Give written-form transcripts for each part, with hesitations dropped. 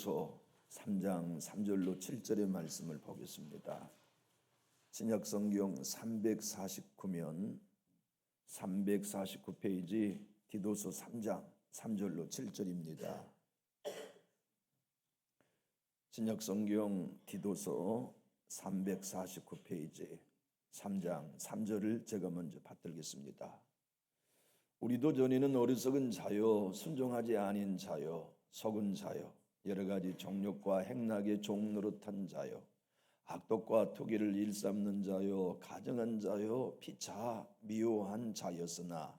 디도서 3장 3절로 7절의 말씀을 보겠습니다. 신약성경 349면 349페이지 디도서 3장 3절로 7절입니다. 신약성경 디도서 349페이지 3장 3절을 제가 먼저 받들겠습니다. 우리도 전에는 어리석은 자요 순종하지 아닌 자요 속은 자요 여러 가지 정욕과 행락의 종 노릇한 자요 악독과 투기를 일삼는 자요 가증한 자요 피차 미워한 자였으나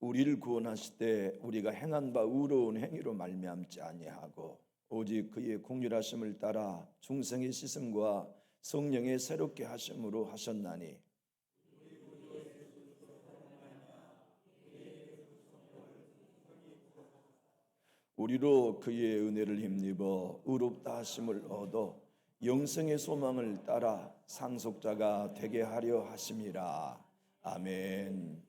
우리를 구원하실 때 우리가 행한 바 의로운 행위로 말미암지 아니하고 오직 그의 공률하심을 따라 중생의 씻음과 성령의 새롭게 하심으로 하셨나니 우리로 그의 은혜를 힘입어 의롭다 하심을 얻어 영생의 소망을 따라 상속자가 되게 하려 하심이라. 아멘.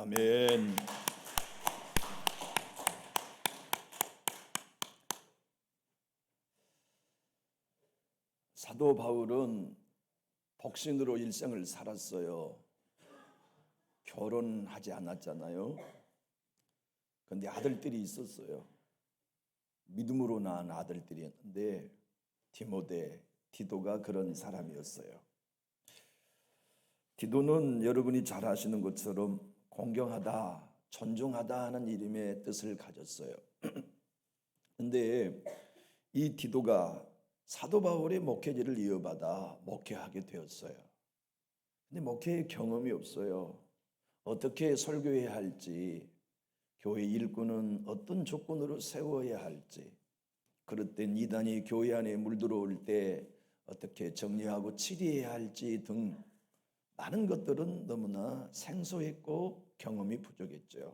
아멘. 사도 바울은 독신으로 일생을 살았어요. 결혼하지 않았잖아요. 그런데 아들들이 있었어요. 믿음으로 낳은 아들들이었는데 디모데, 디도가 그런 사람이었어요. 디도는 여러분이 잘 아시는 것처럼 공경하다, 존중하다 하는 이름의 뜻을 가졌어요. 그런데 이 디도가 사도 바울의 목회지를 이어받아 목회하게 되었어요. 근데 목회의 경험이 없어요. 어떻게 설교해야 할지, 교회 일꾼은 어떤 조건으로 세워야 할지, 그럴 땐 이단이 교회 안에 물들어올 때 어떻게 정리하고 치리해야 할지 등 많은 것들은 너무나 생소했고 경험이 부족했죠.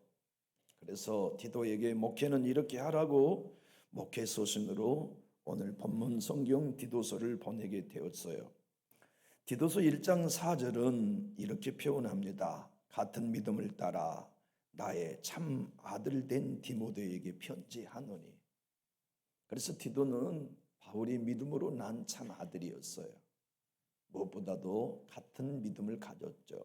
그래서 디도에게 목회는 이렇게 하라고 목회 소신으로 오늘 본문 성경 디도서를 보내게 되었어요. 디도서 1장 4절은 이렇게 표현합니다. 같은 믿음을 따라 나의 참 아들 된 디모데에게 편지하노니. 그래서 디도는 바울이 믿음으로 난 참 아들이었어요. 무엇보다도 같은 믿음을 가졌죠.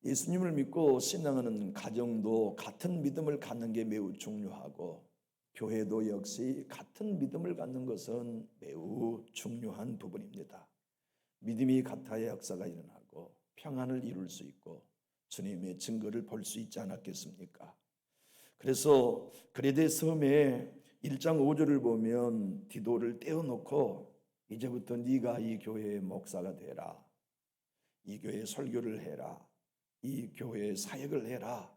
예수님을 믿고 신앙하는 가정도 같은 믿음을 갖는 게 매우 중요하고, 교회도 역시 같은 믿음을 갖는 것은 매우 중요한 부분입니다. 믿음이 같아야 역사가 일어나고 평안을 이룰 수 있고 주님의 증거를 볼 수 있지 않았겠습니까? 그래서 그레데 섬에 1장 5절을 보면 디도를 떼어놓고 이제부터 네가 이 교회의 목사가 되라, 이 교회의 설교를 해라, 이 교회의 사역을 해라.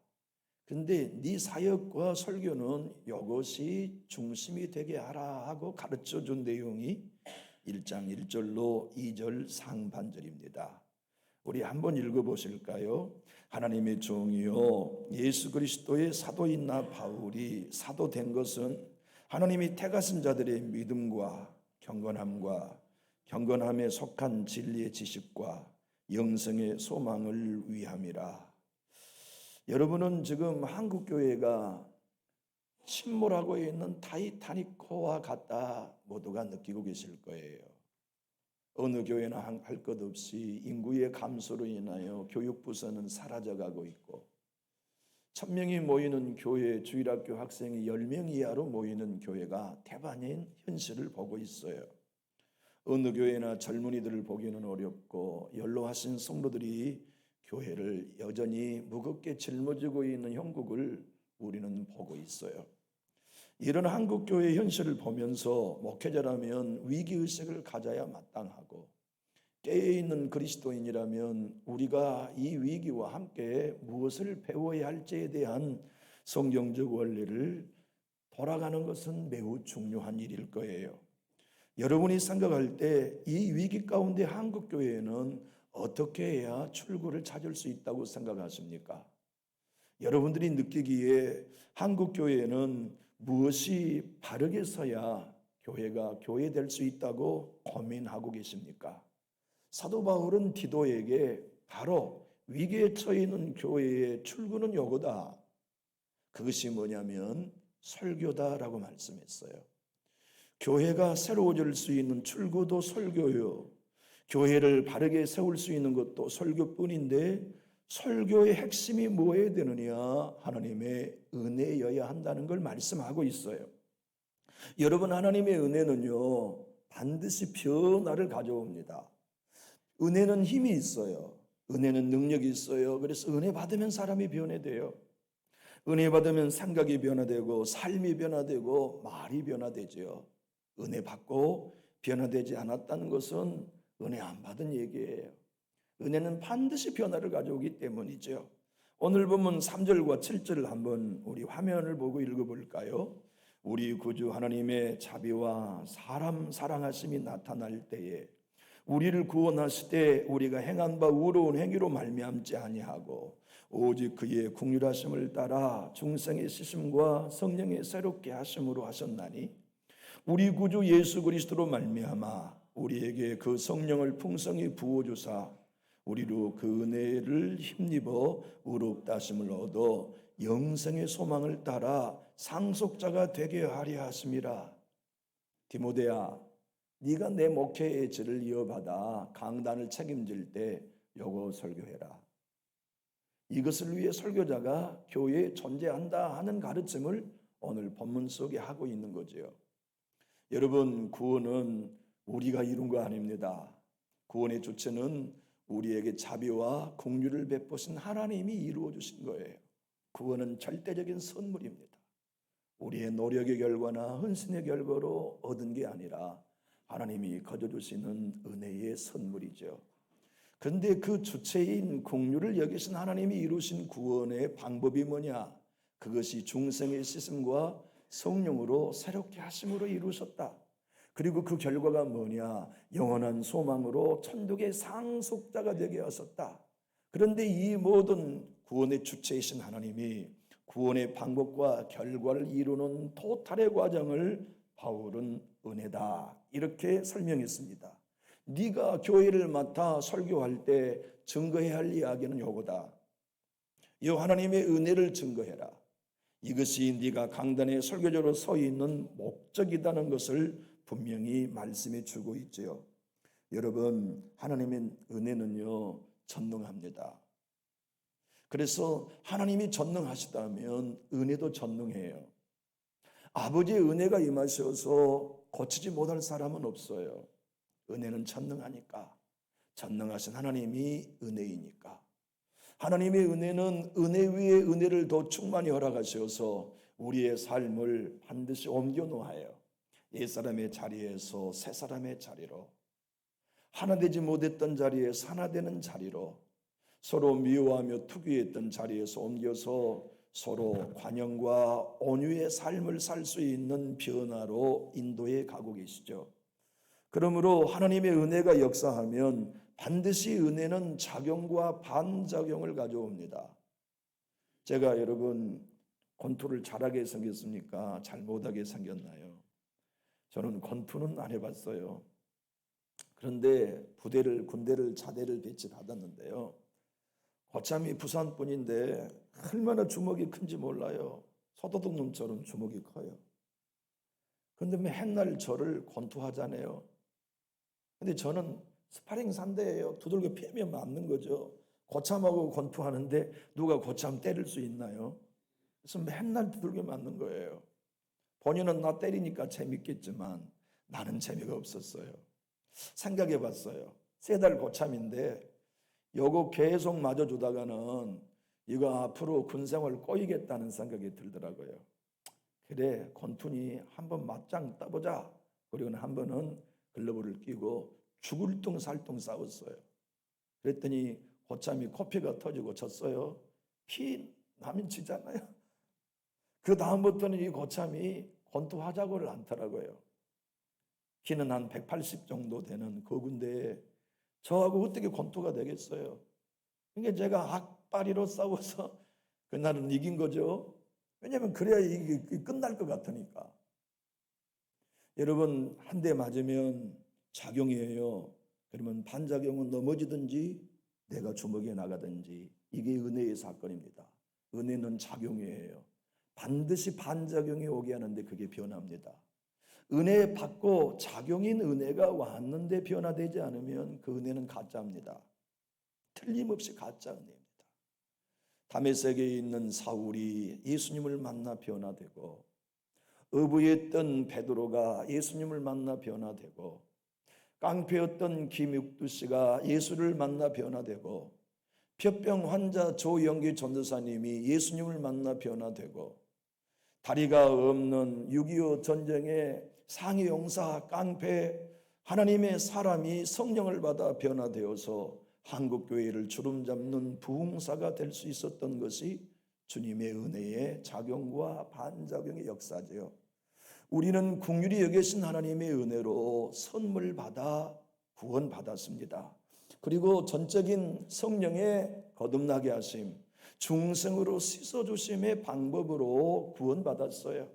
근데 네 사역과 설교는 이것이 중심이 되게 하라 하고 가르쳐준 내용이 1장 1절로 2절 상반절입니다. 우리 한번 읽어보실까요? 하나님의 종이요 예수 그리스도의 사도인 나 바울이 사도된 것은 하나님이 택하신 자들의 믿음과 경건함에 속한 진리의 지식과 영생의 소망을 위함이라. 여러분은 지금 한국교회가 침몰하고 있는 타이타닉호와 같다 모두가 느끼고 계실 거예요. 어느 교회나 할 것 없이 인구의 감소로 인하여 교육부서는 사라져가고 있고, 1000명이 모이는 교회 주일학교 학생이 10명 이하로 모이는 교회가 대반인 현실을 보고 있어요. 어느 교회나 젊은이들을 보기는 어렵고 연로하신 성도들이 교회를 여전히 무겁게 짊어지고 있는 형국을 우리는 보고 있어요. 이런 한국교회의 현실을 보면서 목회자라면 위기의식을 가져야 마땅하고, 깨어있는 그리스도인이라면 우리가 이 위기와 함께 무엇을 배워야 할지에 대한 성경적 원리를 돌아가는 것은 매우 중요한 일일 거예요. 여러분이 생각할 때 이 위기 가운데 한국교회는 어떻게 해야 출구를 찾을 수 있다고 생각하십니까? 여러분들이 느끼기에 한국교회는 무엇이 바르게 서야 교회가 교회될 수 있다고 고민하고 계십니까? 사도 바울은 디도에게 바로 위기에 처해 있는 교회의 출구는 요거다, 그것이 뭐냐면 설교다라고 말씀했어요. 교회가 새로워질 수 있는 출구도 설교요, 교회를 바르게 세울 수 있는 것도 설교뿐인데, 설교의 핵심이 뭐여야 되느냐? 하나님의 은혜여야 한다는 걸 말씀하고 있어요. 여러분, 하나님의 은혜는요 반드시 변화를 가져옵니다. 은혜는 힘이 있어요. 은혜는 능력이 있어요. 그래서 은혜 받으면 사람이 변해돼요. 은혜 받으면 생각이 변화되고 삶이 변화되고 말이 변화되죠. 은혜 받고 변화되지 않았다는 것은 은혜 안 받은 얘기예요. 은혜는 반드시 변화를 가져오기 때문이죠. 오늘 본문 3절과 7절을 한번 우리 화면을 보고 읽어볼까요? 우리 구주 하나님의 자비와 사람 사랑하심이 나타날 때에 우리를 구원하시되 우리가 행한 바 의로운 행위로 말미암지 아니하고 오직 그의 긍휼하심을 따라 중생의 시심과 성령의 새롭게 하심으로 하셨나니, 우리 구주 예수 그리스도로 말미암아 우리에게 그 성령을 풍성히 부어주사 우리로 그 은혜를 힘입어 의롭다 하심을 얻어 영생의 소망을 따라 상속자가 되게 하려 하심이라. 디모데야, 네가 내 목회의 질을 이어받아 강단을 책임질 때 요거 설교해라. 이것을 위해 설교자가 교회에 존재한다 하는 가르침을 오늘 본문 속에 하고 있는 거죠. 여러분, 구원은 우리가 이룬 거 아닙니다. 구원의 주체는 우리에게 자비와 긍휼을 베푸신 하나님이 이루어 주신 거예요. 구원은 절대적인 선물입니다. 우리의 노력의 결과나 헌신의 결과로 얻은 게 아니라 하나님이 거저 주시는 은혜의 선물이죠. 그런데 그 주체인 긍휼을 여기신 하나님이 이루신 구원의 방법이 뭐냐? 그것이 중생의 씻음과 성령으로 새롭게 하심으로 이루셨다. 그리고 그 결과가 뭐냐? 영원한 소망으로 천국의 상속자가 되게 하셨다. 그런데 이 모든 구원의 주체이신 하나님이 구원의 방법과 결과를 이루는 토탈의 과정을 바울은 은혜다 이렇게 설명했습니다. 네가 교회를 맡아 설교할 때 증거해야 할 이야기는 요거다. 이 하나님의 은혜를 증거해라. 이것이 네가 강단에 설교자로 서 있는 목적이라는 것을 분명히 말씀해 주고 있지요. 여러분, 하나님의 은혜는요 전능합니다. 그래서 하나님이 전능하시다면 은혜도 전능해요. 아버지의 은혜가 임하셔서 고치지 못할 사람은 없어요. 은혜는 전능하니까, 전능하신 하나님이 은혜이니까. 하나님의 은혜는 은혜 위에 은혜를 더 충만히 허락하셔서 우리의 삶을 반드시 옮겨 놓아요. 옛사람의 자리에서 새사람의 자리로, 하나 되지 못했던 자리에서 하나 되는 자리로, 서로 미워하며 투기했던 자리에서 옮겨서 서로 관용과 온유의 삶을 살 수 있는 변화로 인도해 가고 계시죠. 그러므로 하나님의 은혜가 역사하면 반드시 은혜는 작용과 반작용을 가져옵니다. 제가 여러분 권투를 잘하게 생겼습니까? 잘 못하게 생겼나요? 저는 권투는 안 해봤어요. 그런데 군대를 자대를 배치받았는데요. 거참이 부산 분인데 얼마나 주먹이 큰지 몰라요. 소도둑놈처럼 주먹이 커요. 그런데 맨날 저를 권투하잖아요. 근데 저는 스파링 상대예요. 두들겨 패면 맞는 거죠. 고참하고 권투하는데 누가 고참 때릴 수 있나요? 그래서 맨날 두들겨 맞는 거예요. 본인은 나 때리니까 재밌겠지만 나는 재미가 없었어요. 생각해 봤어요. 3달 고참인데 요거 계속 맞아주다가는 이거 앞으로 군생활 꼬이겠다는 생각이 들더라고요. 그래, 권투니 한번 맞짱 떠보자. 그리고는 한 번은 글러브를 끼고 죽을 둥 살 둥 싸웠어요. 그랬더니 고참이 코피가 터지고 졌어요. 피 나면 지잖아요. 그 다음부터는 이 고참이 권투하자고를 않더라고요. 키는 한 180 정도 되는 그 군대에 저하고 어떻게 권투가 되겠어요? 그러니까 제가 악바리로 싸워서 그날은 이긴 거죠. 왜냐하면 그래야 이게 끝날 것 같으니까. 여러분, 한 대 맞으면 작용이에요. 그러면 반작용은 넘어지든지 내가 주먹에 나가든지 이게 은혜의 사건입니다. 은혜는 작용이에요. 반드시 반작용이 오게 하는데 그게 변화입니다. 은혜 받고 작용인 은혜가 왔는데 변화되지 않으면 그 은혜는 가짜입니다. 틀림없이 가짜 은혜입니다. 다메섹에 있는 사울이 예수님을 만나 변화되고, 어부였던 베드로가 예수님을 만나 변화되고, 깡패였던 김육두 씨가 예수를 만나 변화되고, 폐병 환자 조영기 전도사님이 예수님을 만나 변화되고, 다리가 없는 6.25 전쟁의 상해 용사 깡패 하나님의 사람이 성령을 받아 변화되어서 한국교회를 주름잡는 부흥사가 될 수 있었던 것이 주님의 은혜의 작용과 반작용의 역사죠. 우리는 긍휼히 여기신 하나님의 은혜로 선물 받아 구원받았습니다. 그리고 전적인 성령의 거듭나게 하심, 중생으로 씻어주심의 방법으로 구원받았어요.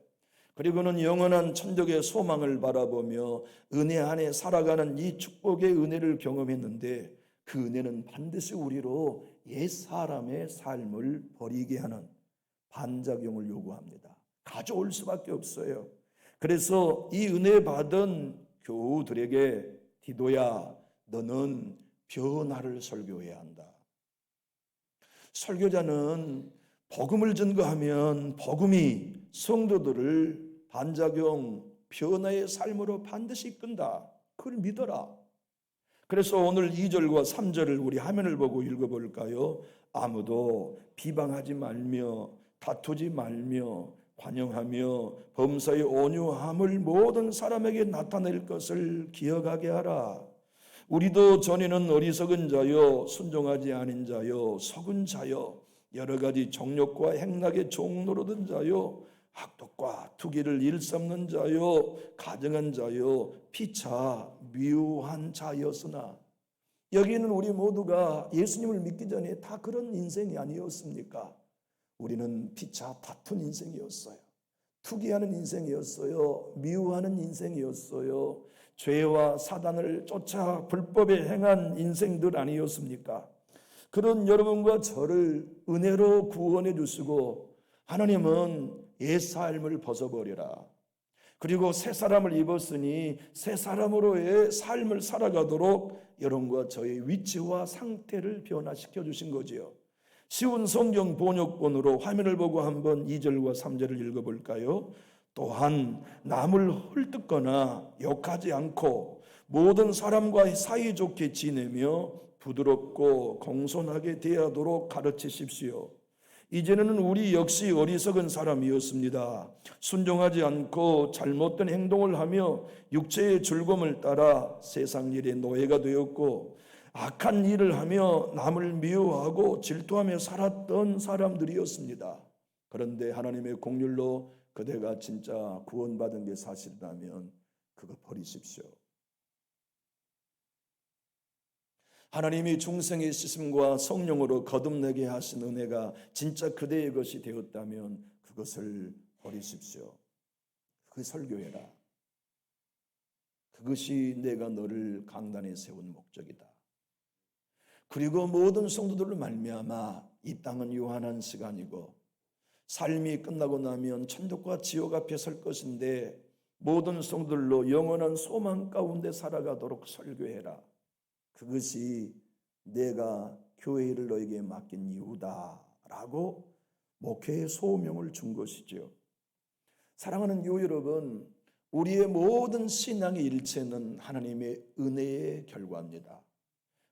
그리고는 영원한 천국의 소망을 바라보며 은혜 안에 살아가는 이 축복의 은혜를 경험했는데 그 은혜는 반드시 우리로 옛 사람의 삶을 버리게 하는 반작용을 요구합니다. 가져올 수밖에 없어요. 그래서 이 은혜 받은 교우들에게 디도야, 너는 변화를 설교해야 한다. 설교자는 복음을 전거하면 복음이 성도들을 반작용, 변화의 삶으로 반드시 이끈다. 그걸 믿어라. 그래서 오늘 2절과 3절을 우리 화면을 보고 읽어볼까요? 아무도 비방하지 말며 다투지 말며 관용하며 범사의 온유함을 모든 사람에게 나타낼 것을 기억하게 하라. 우리도 전에는 어리석은 자요 순종하지 않은 자요 속은 자요 여러 가지 정욕과 행락의 종노릇한 자요 악독과 투기를 일삼는 자요 가증한 자요 피차 미워한 자였으나, 여기는 우리 모두가 예수님을 믿기 전에 다 그런 인생이 아니었습니까? 우리는 피차 다툰 인생이었어요. 투기하는 인생이었어요. 미워하는 인생이었어요. 죄와 사단을 쫓아 불법에 행한 인생들 아니었습니까? 그런 여러분과 저를 은혜로 구원해 주시고 하나님은 옛 삶을 벗어버려라. 그리고 새 사람을 입었으니 새 사람으로의 삶을 살아가도록 여러분과 저의 위치와 상태를 변화시켜 주신 거지요. 쉬운 성경 번역본으로 화면을 보고 한번 2절과 3절을 읽어볼까요? 또한 남을 헐뜯거나 욕하지 않고 모든 사람과 사이좋게 지내며 부드럽고 공손하게 대하도록 가르치십시오. 이제는 우리 역시 어리석은 사람이었습니다. 순종하지 않고 잘못된 행동을 하며 육체의 즐거움을 따라 세상 일의 노예가 되었고 악한 일을 하며 남을 미워하고 질투하며 살았던 사람들이었습니다. 그런데 하나님의 공률로 그대가 진짜 구원받은 게 사실이라면 그거 버리십시오. 하나님이 중생의 씻음과 성령으로 거듭내게 하신 은혜가 진짜 그대의 것이 되었다면 그것을 버리십시오. 그 설교해라. 그것이 내가 너를 강단에 세운 목적이다. 그리고 모든 성도들로 말미암아 이 땅은 유한한 시간이고 삶이 끝나고 나면 천국과 지옥 앞에 설 것인데 모든 성도들로 영원한 소망 가운데 살아가도록 설교해라. 그것이 내가 교회를 너에게 맡긴 이유다라고 목회의 소명을 준 것이죠. 사랑하는 교우 여러분, 우리의 모든 신앙의 일체는 하나님의 은혜의 결과입니다.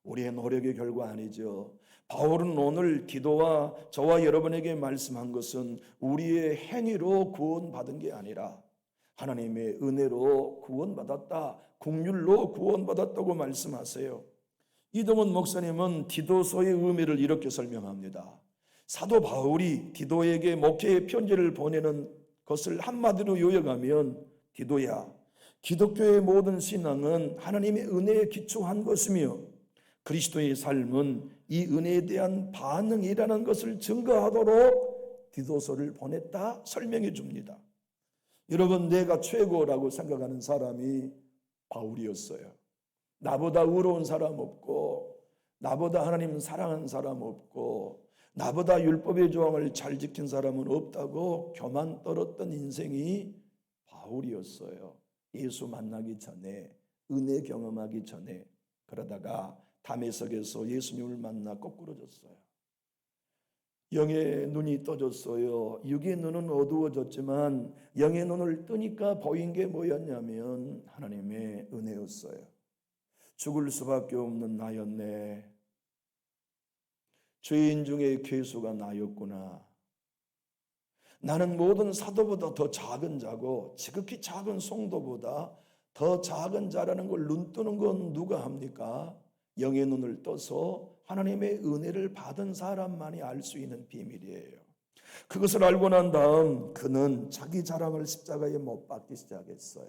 우리의 노력의 결과 아니죠. 바울은 오늘 기도와 저와 여러분에게 말씀한 것은 우리의 행위로 구원받은 게 아니라 하나님의 은혜로 구원받았다, 긍휼로 구원받았다고 말씀하세요. 이동원 목사님은 디도서의 의미를 이렇게 설명합니다. 사도 바울이 디도에게 목회의 편지를 보내는 것을 한마디로 요약하면, 디도야, 기독교의 모든 신앙은 하나님의 은혜에 기초한 것이며 그리스도의 삶은 이 은혜에 대한 반응이라는 것을 증거하도록 디도서를 보냈다 설명해 줍니다. 여러분, 내가 최고라고 생각하는 사람이 바울이었어요. 나보다 의로운 사람 없고, 나보다 하나님 사랑하는 사람 없고, 나보다 율법의 조항을 잘 지킨 사람은 없다고 교만 떨었던 인생이 바울이었어요. 예수 만나기 전에, 은혜 경험하기 전에. 그러다가 다메섹에서 예수님을 만나 거꾸로졌어요. 영의 눈이 떠졌어요. 육의 눈은 어두워졌지만 영의 눈을 뜨니까 보인 게 뭐였냐면 하나님의 은혜였어요. 죽을 수밖에 없는 나였네. 죄인 중에 괴수가 나였구나. 나는 모든 사도보다 더 작은 자고 지극히 작은 성도보다 더 작은 자라는 걸 눈뜨는 건 누가 합니까? 영의 눈을 떠서 하나님의 은혜를 받은 사람만이 알 수 있는 비밀이에요. 그것을 알고 난 다음 그는 자기 자랑을 십자가에 못 박기 시작했어요.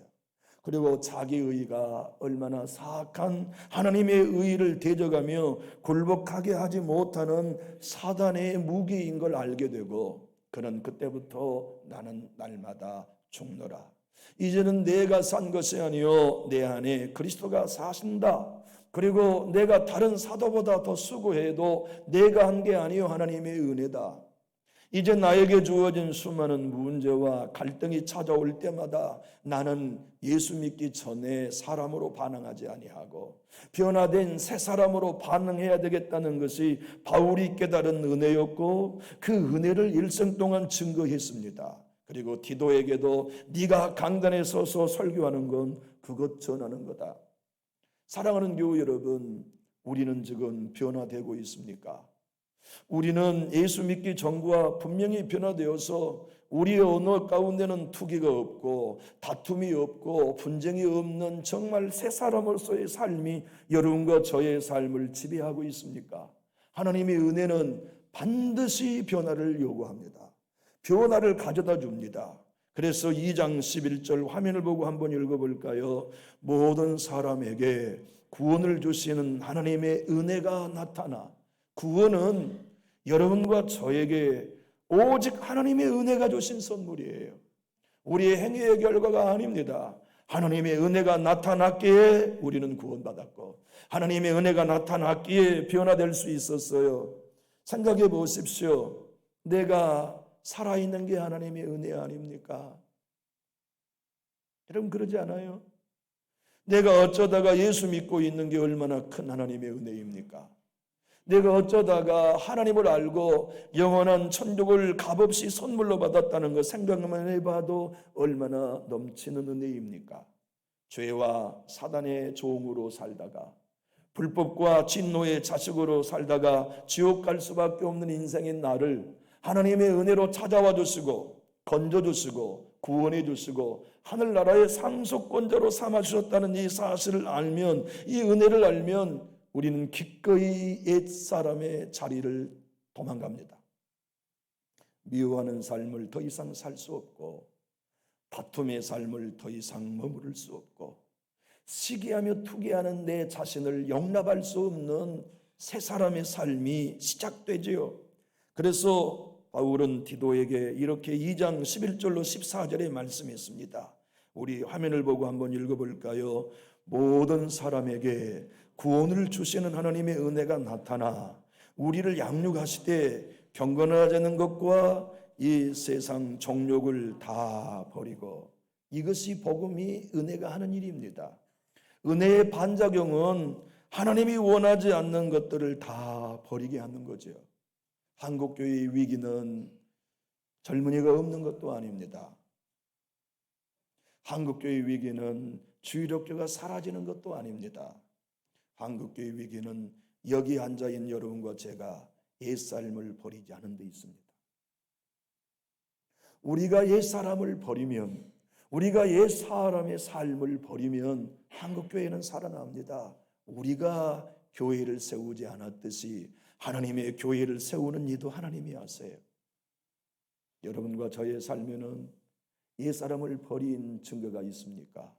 그리고 자기 의가 얼마나 사악한 하나님의 의를 대적하며 굴복하게 하지 못하는 사단의 무기인 걸 알게 되고, 그는 그때부터 나는 날마다 죽노라. 이제는 내가 산 것이 아니요 내 안에 그리스도가 사신다. 그리고 내가 다른 사도보다 더 수고해도 내가 한 게 아니요 하나님의 은혜다. 이제 나에게 주어진 수많은 문제와 갈등이 찾아올 때마다 나는 예수 믿기 전에 사람으로 반응하지 아니하고 변화된 새 사람으로 반응해야 되겠다는 것이 바울이 깨달은 은혜였고, 그 은혜를 일생 동안 증거했습니다. 그리고 디도에게도 네가 강단에 서서 설교하는 건 그것 전하는 거다. 사랑하는 교우 여러분, 우리는 지금 변화되고 있습니까? 우리는 예수 믿기 전과 분명히 변화되어서 우리의 언어 가운데는 투기가 없고 다툼이 없고 분쟁이 없는 정말 새 사람으로서의 삶이 여러분과 저의 삶을 지배하고 있습니까? 하나님의 은혜는 반드시 변화를 요구합니다. 변화를 가져다 줍니다. 그래서 2장 11절 화면을 보고 한번 읽어볼까요? 모든 사람에게 구원을 주시는 하나님의 은혜가 나타나, 구원은 여러분과 저에게 오직 하나님의 은혜가 주신 선물이에요. 우리의 행위의 결과가 아닙니다. 하나님의 은혜가 나타났기에 우리는 구원받았고, 하나님의 은혜가 나타났기에 변화될 수 있었어요. 생각해 보십시오. 내가 살아있는 게 하나님의 은혜 아닙니까? 여러분 그러지 않아요? 내가 어쩌다가 예수 믿고 있는 게 얼마나 큰 하나님의 은혜입니까? 내가 어쩌다가 하나님을 알고 영원한 천국을 값없이 선물로 받았다는 것 생각만 해봐도 얼마나 넘치는 은혜입니까? 죄와 사단의 종으로 살다가 불법과 진노의 자식으로 살다가 지옥 갈 수밖에 없는 인생인 나를 하나님의 은혜로 찾아와 주시고 건져 주시고 구원해 주시고 하늘나라의 상속권자로 삼아 주셨다는 이 사실을 알면, 이 은혜를 알면 우리는 기꺼이 옛사람의 자리를 도망갑니다. 미워하는 삶을 더 이상 살 수 없고, 다툼의 삶을 더 이상 머무를 수 없고, 시기하며 투기하는 내 자신을 용납할 수 없는 새 사람의 삶이 시작되지요. 그래서 바울은 디도에게 이렇게 2장 11절로 14절에 말씀했습니다. 우리 화면을 보고 한번 읽어볼까요? 모든 사람에게 구원을 주시는 하나님의 은혜가 나타나 우리를 양육하시되 경건하자는 것과 이 세상 정욕을 다 버리고, 이것이 복음이 은혜가 하는 일입니다. 은혜의 반작용은 하나님이 원하지 않는 것들을 다 버리게 하는 거죠. 한국교회의 위기는 젊은이가 없는 것도 아닙니다. 한국교회의 위기는 주일학교가 사라지는 것도 아닙니다. 한국교회의 위기는 여기 앉아있는 여러분과 제가 옛삶을 버리지 않은 데 있습니다. 우리가 옛사람을 버리면, 우리가 옛사람의 삶을 버리면 한국교회는 살아납니다. 우리가 교회를 세우지 않았듯이 하나님의 교회를 세우는 이도 하나님이 하세요. 여러분과 저의 삶에는 옛사람을 버린 증거가 있습니까?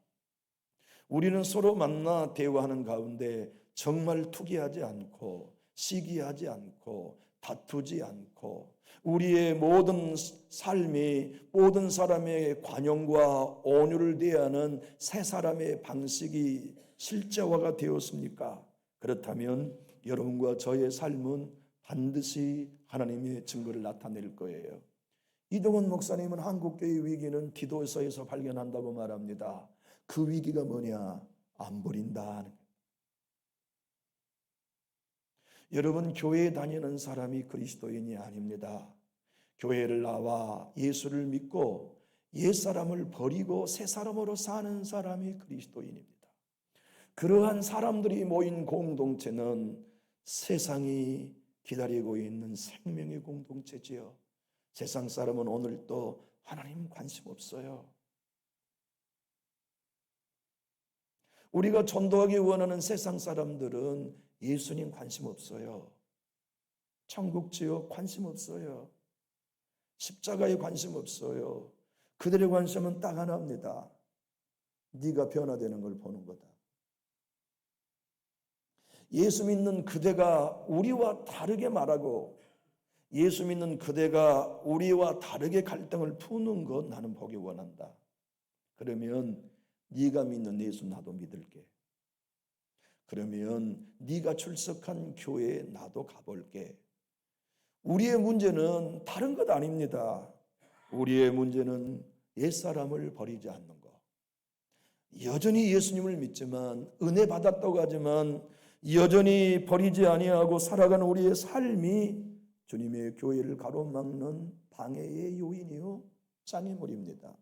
우리는 서로 만나 대화하는 가운데 정말 투기하지 않고 시기하지 않고 다투지 않고 우리의 모든 삶이 모든 사람의 관용과 온유를 대하는 새 사람의 방식이 실제화가 되었습니까? 그렇다면 여러분과 저의 삶은 반드시 하나님의 증거를 나타낼 거예요. 이동원 목사님은 한국교회의 위기는 디도서에서 발견한다고 말합니다. 그 위기가 뭐냐? 안 버린다. 여러분, 교회에 다니는 사람이 그리스도인이 아닙니다. 교회를 나와 예수를 믿고 옛사람을 버리고 새 사람으로 사는 사람이 그리스도인입니다. 그러한 사람들이 모인 공동체는 세상이 기다리고 있는 생명의 공동체지요. 세상 사람은 오늘도 하나님 관심 없어요. 우리가 전도하기 원하는 세상 사람들은 예수님 관심 없어요. 천국 지옥 관심 없어요. 십자가에 관심 없어요. 그들의 관심은 딱 하나입니다. 네가 변화되는 걸 보는 거다. 예수 믿는 그대가 우리와 다르게 말하고 예수 믿는 그대가 우리와 다르게 갈등을 푸는 것 나는 보기 원한다. 그러면 네가 믿는 예수 나도 믿을게. 그러면 네가 출석한 교회에 나도 가볼게. 우리의 문제는 다른 것 아닙니다. 우리의 문제는 옛사람을 버리지 않는 것. 여전히 예수님을 믿지만 은혜 받았다고 하지만 여전히 버리지 아니하고 살아가는 우리의 삶이 주님의 교회를 가로막는 방해의 요인이요 장애물입니다.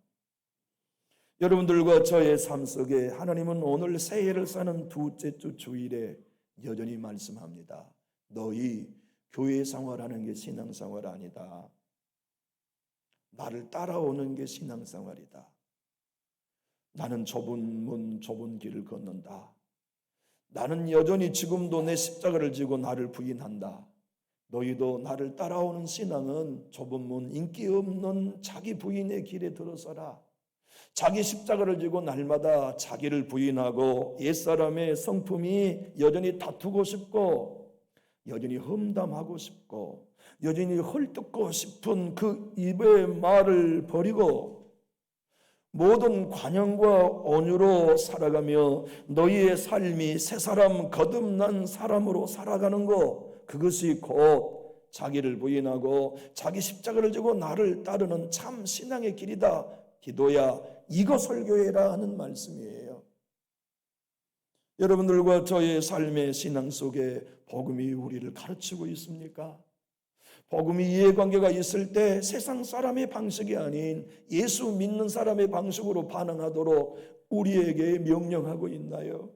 여러분들과 저의 삶 속에 하나님은 오늘 새해를 사는 둘째 주 주일에 여전히 말씀합니다. 너희 교회 생활하는 게 신앙생활 아니다. 나를 따라오는 게 신앙생활이다. 나는 좁은 문 좁은 길을 걷는다. 나는 여전히 지금도 내 십자가를 지고 나를 부인한다. 너희도 나를 따라오는 신앙은 좁은 문 인기 없는 자기 부인의 길에 들어서라. 자기 십자가를 지고 날마다 자기를 부인하고 옛사람의 성품이 여전히 다투고 싶고 여전히 험담하고 싶고 여전히 헐뜯고 싶은 그 입의 말을 버리고 모든 관용과 온유로 살아가며 너희의 삶이 새 사람 거듭난 사람으로 살아가는 것, 그것이 곧 자기를 부인하고 자기 십자가를 지고 나를 따르는 참 신앙의 길이다. 기도야 이거 설교해라 하는 말씀이에요. 여러분들과 저의 삶의 신앙 속에 복음이 우리를 가르치고 있습니까? 복음이 이해관계가 있을 때 세상 사람의 방식이 아닌 예수 믿는 사람의 방식으로 반응하도록 우리에게 명령하고 있나요?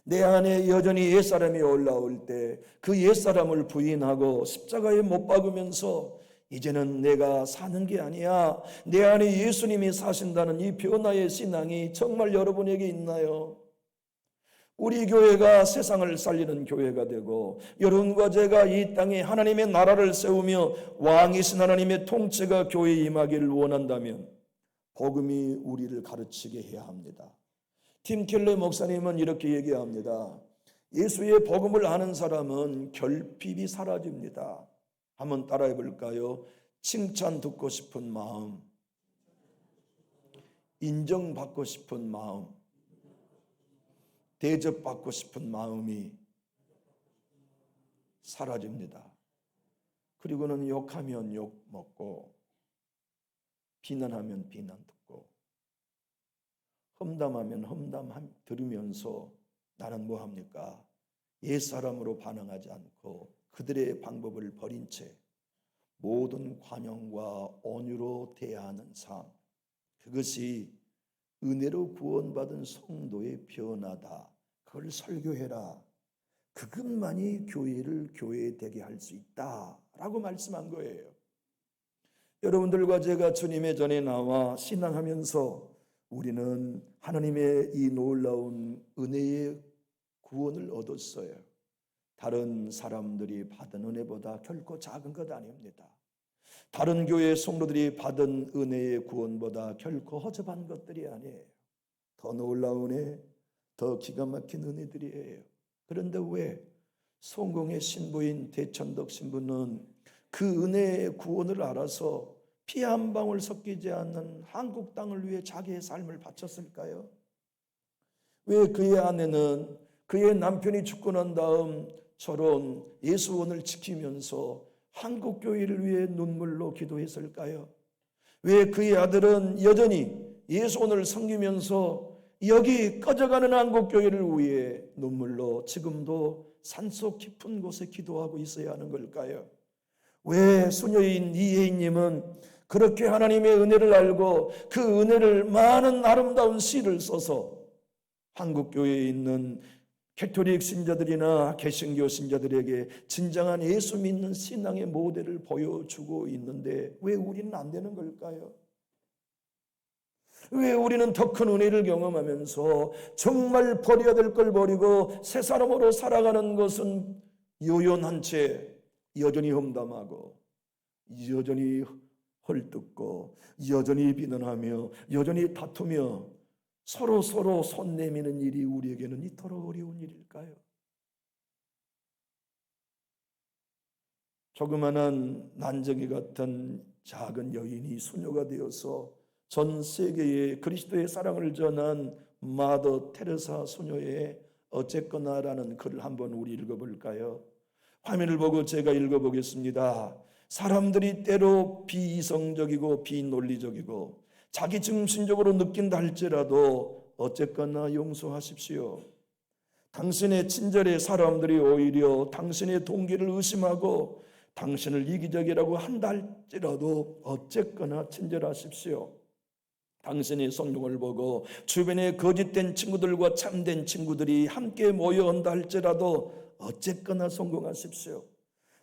내 안에 여전히 옛사람이 올라올 때 그 옛사람을 부인하고 십자가에 못 박으면서 이제는 내가 사는 게 아니야, 내 안에 예수님이 사신다는 이 변화의 신앙이 정말 여러분에게 있나요? 우리 교회가 세상을 살리는 교회가 되고 여러분과 제가 이 땅에 하나님의 나라를 세우며 왕이신 하나님의 통치가 교회에 임하기를 원한다면 복음이 우리를 가르치게 해야 합니다. 팀 켈러 목사님은 이렇게 얘기합니다. 예수의 복음을 아는 사람은 결핍이 사라집니다. 한번 따라해 볼까요? 칭찬 듣고 싶은 마음, 인정받고 싶은 마음, 대접받고 싶은 마음이 사라집니다. 그리고는 욕하면 욕 먹고 비난하면 비난 듣고 험담하면 험담 들으면서 나는 뭐합니까? 옛사람으로 반응하지 않고 그들의 방법을 버린 채 모든 관용과 온유로 대하는 삶, 그것이 은혜로 구원받은 성도의 변화다. 그걸 설교해라. 그것만이 교회를 교회되게 할 수 있다라고 말씀한 거예요. 여러분들과 제가 주님의 전에 나와 신앙하면서 우리는 하나님의 이 놀라운 은혜의 구원을 얻었어요. 다른 사람들이 받은 은혜보다 결코 작은 것 아닙니다. 다른 교회 성도들이 받은 은혜의 구원보다 결코 허접한 것들이 아니에요. 더 놀라운 은혜, 더 기가 막힌 은혜들이에요. 그런데 왜 성공의 신부인 대천덕 신부는 그 은혜의 구원을 알아서 피 한 방울 섞이지 않는 한국 땅을 위해 자기의 삶을 바쳤을까요? 왜 그의 아내는 그의 남편이 죽고 난 다음 저런 예수원을 지키면서 한국 교회를 위해 눈물로 기도했을까요? 왜 그의 아들은 여전히 예수원을 섬기면서 여기 꺼져가는 한국 교회를 위해 눈물로 지금도 산속 깊은 곳에 기도하고 있어야 하는 걸까요? 왜 수녀인 이혜인님은 그렇게 하나님의 은혜를 알고 그 은혜를 많은 아름다운 시를 써서 한국 교회에 있는 캐톨릭 신자들이나 개신교 신자들에게 진정한 예수 믿는 신앙의 모델을 보여주고 있는데 왜 우리는 안 되는 걸까요? 왜 우리는 더 큰 은혜를 경험하면서 정말 버려야 될 걸 버리고 새 사람으로 살아가는 것은 요연한 채 여전히 험담하고 여전히 헐뜯고 여전히 비난하며 여전히 다투며 서로 손 내미는 일이 우리에게는 이토록 어려운 일일까요? 조그만한 난쟁이 같은 작은 여인이 수녀가 되어서 전 세계에 그리스도의 사랑을 전한 마더 테레사 수녀의 어쨌거나라는 글을 한번 우리 읽어볼까요? 화면을 보고 제가 읽어보겠습니다. 사람들이 때로 비이성적이고 비논리적이고 자기 중심적으로 느낀다 할지라도 어쨌거나 용서하십시오. 당신의 친절의 사람들이 오히려 당신의 동기를 의심하고 당신을 이기적이라고 한다 할지라도 어쨌거나 친절하십시오. 당신의 성령을 보고 주변에 거짓된 친구들과 참된 친구들이 함께 모여온다 할지라도 어쨌거나 성공하십시오.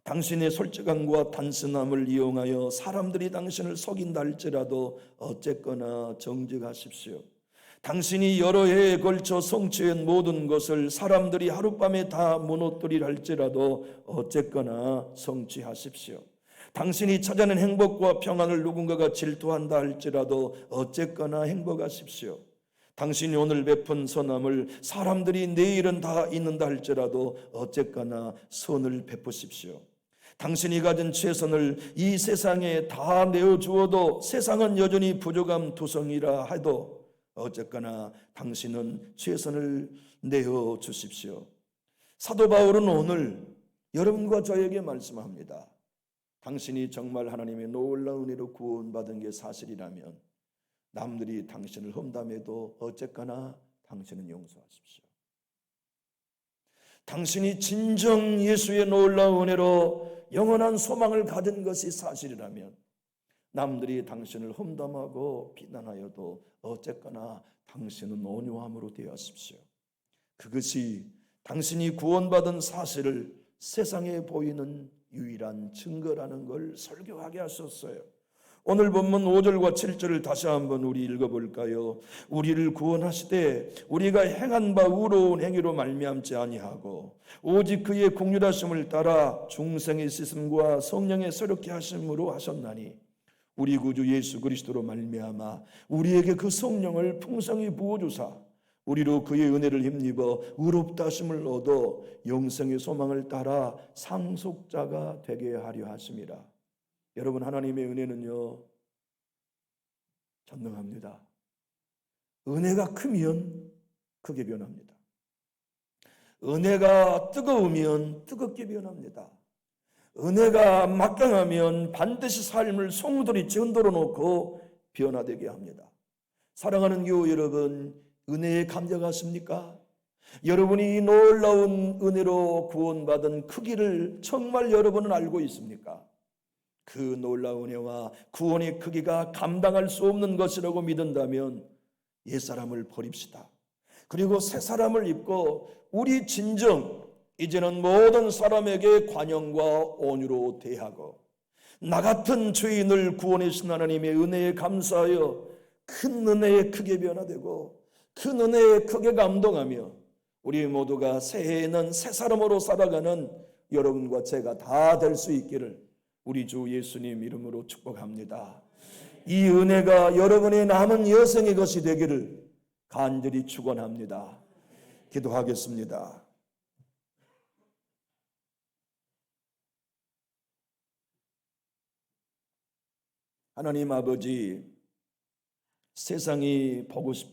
당신의 솔직함과 단순함을 이용하여 사람들이 당신을 속인다 할지라도 어쨌거나 정직하십시오. 당신이 여러 해에 걸쳐 성취한 모든 것을 사람들이 하룻밤에 다 무너뜨리려 할지라도 어쨌거나 성취하십시오. 당신이 찾아낸 행복과 평안을 누군가가 질투한다 할지라도 어쨌거나 행복하십시오. 당신이 오늘 베푼 선함을 사람들이 내일은 다 잊는다 할지라도 어쨌거나 선을 베푸십시오. 당신이 가진 최선을 이 세상에 다 내어주어도 세상은 여전히 부족함 투성이라 해도 어쨌거나 당신은 최선을 내어주십시오. 사도 바울은 오늘 여러분과 저에게 말씀합니다. 당신이 정말 하나님의 놀라운 은혜로 구원받은 게 사실이라면 남들이 당신을 험담해도 어쨌거나 당신은 용서하십시오. 당신이 진정 예수의 놀라운 은혜로 영원한 소망을 가진 것이 사실이라면 남들이 당신을 험담하고 비난하여도 어쨌거나 당신은 온유함으로 대하십시오. 그것이 당신이 구원받은 사실을 세상에 보이는 유일한 증거라는 걸 설교하게 하셨어요. 오늘 본문 5절과 7절을 다시 한번 우리 읽어볼까요? 우리를 구원하시되 우리가 행한 바 의로운 행위로 말미암지 아니하고 오직 그의 긍휼하심을 따라 중생의 씻음과 성령의 새롭게 하심으로 하셨나니 우리 구주 예수 그리스도로 말미암아 우리에게 그 성령을 풍성히 부어주사 우리로 그의 은혜를 힘입어 의롭다 하심을 얻어 영생의 소망을 따라 상속자가 되게 하려 하심이라. 여러분, 하나님의 은혜는요 전능합니다. 은혜가 크면 크게 변합니다. 은혜가 뜨거우면 뜨겁게 변합니다. 은혜가 막강하면 반드시 삶을 송두리 흔들어 놓고 변화되게 합니다. 사랑하는 교우 여러분, 은혜에 감격하십니까? 여러분이 이 놀라운 은혜로 구원받은 크기를 정말 여러분은 알고 있습니까? 그 놀라운 은혜와 구원의 크기가 감당할 수 없는 것이라고 믿는다면 옛사람을 버립시다. 그리고 새 사람을 입고 우리 진정 이제는 모든 사람에게 관용과 온유로 대하고 나 같은 죄인을 구원하신 하나님의 은혜에 감사하여 큰 은혜에 크게 변화되고 큰 은혜에 크게 감동하며 우리 모두가 새해에는 새 사람으로 살아가는 여러분과 제가 다 될 수 있기를 우리 주 예수님 이름으로 축복합니다. 이 은혜가 여러분의 남은 여생의 것이 되기를 간절히 축원합니다. 기도하겠습니다. 하나님 아버지, 세상이 보고 싶은